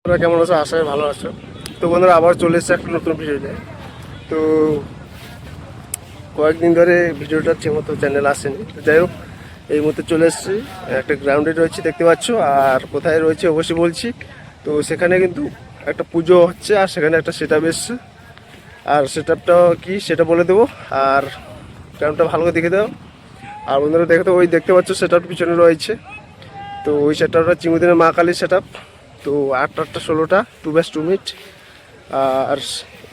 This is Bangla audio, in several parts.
তোমরা কেমন আছো? আশা করি ভালো আছো। তো বন্ধুরা আবার চলে এসেছে একটা নতুন ভিডিও নিয়ে। তো কয়েকদিন ধরে ভিডিওটা ঠিকমতো চ্যানেল আসেনি। তো যাই হোক, এই মুহূর্তে চলে এসেছি, একটা গ্রাউন্ডে রয়েছি দেখতে পাচ্ছ। আর কোথায় রয়েছে অবশ্যই বলছি। তো সেখানে কিন্তু একটা পুজো হচ্ছে, আর সেখানে একটা সেট আপ এসছে। আর সেট আপটা কী সেটা বলে দেবো। আর গ্রাউন্ডটা ভালো করে দেখে দাও। আর বন্ধুরা দেখে তো ওই দেখতে পাচ্ছ সেট আপ পিছনে রয়েছে। তো ওই সেট আপটা চিমুদিনের মা কালীর সেট আপ। তো 8টা 16টা 2/2 মিনিট। আর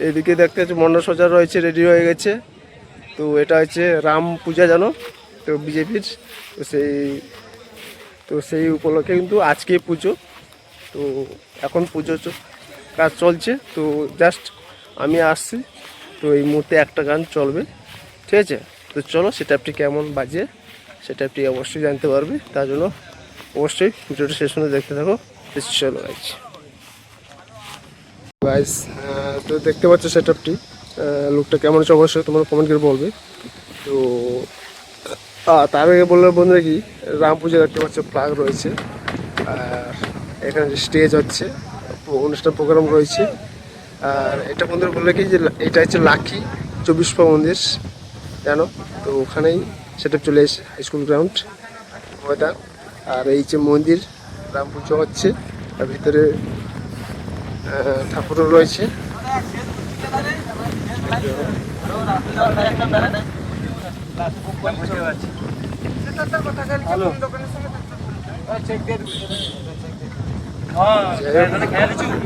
এদিকে দেখতে হচ্ছে মণ্ডপসজ্জা রয়েছে, রেডি হয়ে গেছে। তো এটা হচ্ছে রাম পূজা জানো তো, বিজেপির। তো সেই উপলক্ষে কিন্তু আজকে পুজো। তো এখন পুজো কাজ চলছে। তো জাস্ট আমি আসছি। তো এই মুহূর্তে একটা গান চলবে, ঠিক আছে? তো চলো সেটআপটি কেমন বাজে সেটআপটি অবশ্যই জানতে পারবে। তার জন্য অবশ্যই ভিডিওটা শেষ পর্যন্ত দেখতে থাকো। চলো গাইস, তো দেখতে পাচ্ছ সেটআপটি, লুকটা কেমন হচ্ছে অবশ্যই তোমরা কমেন্ট করে বলবে। তো তার আগে বললে বন্ধুরা কি, রাম পুজোর একটা হচ্ছে ফ্ল্যাগ রয়েছে। আর এখানে স্টেজ হচ্ছে, অনুষ্ঠান প্রোগ্রাম রয়েছে। আর এটা বন্ধুরা বললে কি যে এটা হচ্ছে লাকি 24 মন্দির জানো। তো ওখানেই সেটা চলে এসে হাই স্কুল গ্রাউন্ড ময়দান। আর এই যে মন্দির, রাম পুজো হচ্ছে। আর ভিতরে ঠাকুরও রয়েছে।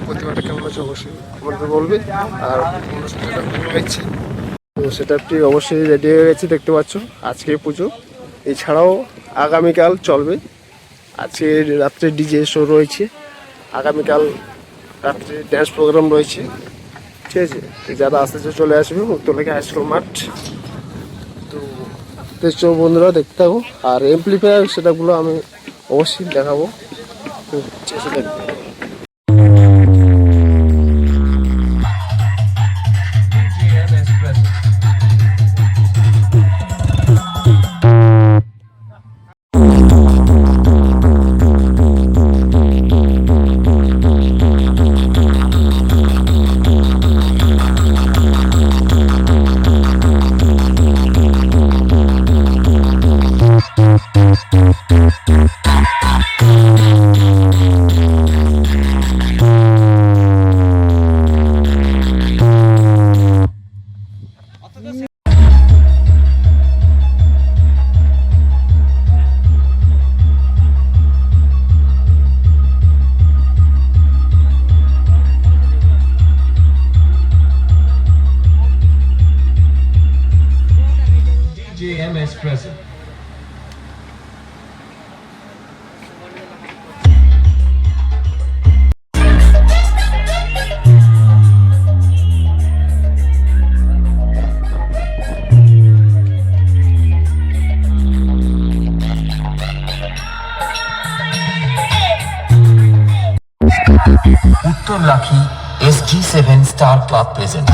প্রতিমাটা কেমন আছে অবশ্যই আমাদের বলবে। আর হয়েছে তো সেটআপটি অবশ্যই রেডি হয়ে গেছে দেখতে পাচ্ছ। আজকে পুজো, এছাড়াও আগামীকাল চলবে। আজকে রাত্রে ডিজে শো রয়েছে, আগামীকাল রাত্রে ড্যান্স প্রোগ্রাম রয়েছে, ঠিক আছে? যারা আসতে চলে আসবে উত্তরলেখা হাই স্কুল মাঠ। তো দেখছো বন্ধুরা দেখতে থাকো। আর এমপ্লিফায়ার সেটাগুলো আমি অবশ্যই দেখাবো। তো চেষ্টা দেখতে JMS present. Uttar Lakhi SG7 Star Club present.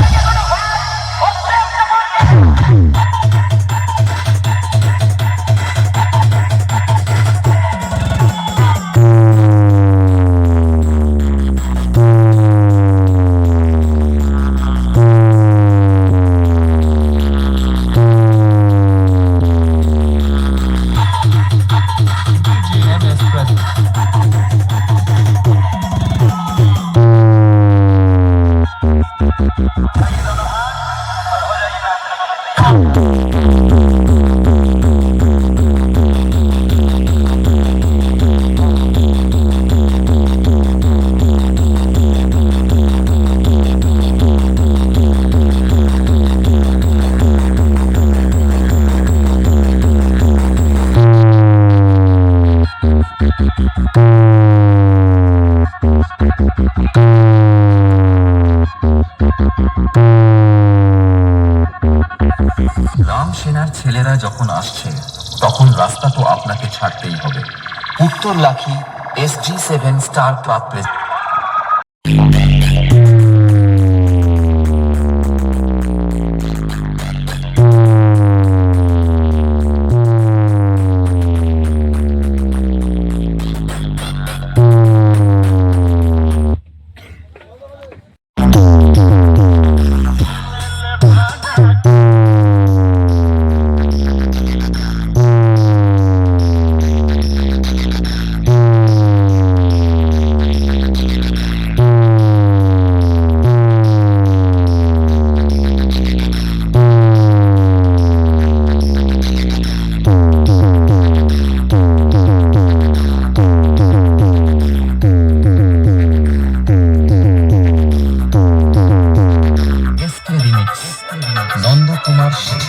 Ram সেনার ছেলেরা যখন আসছে তখন রাস্তা তো আপনাকে ছাড়তেই হবে। উত্তর লাখি SG7 star club present. Nandakumar Sen.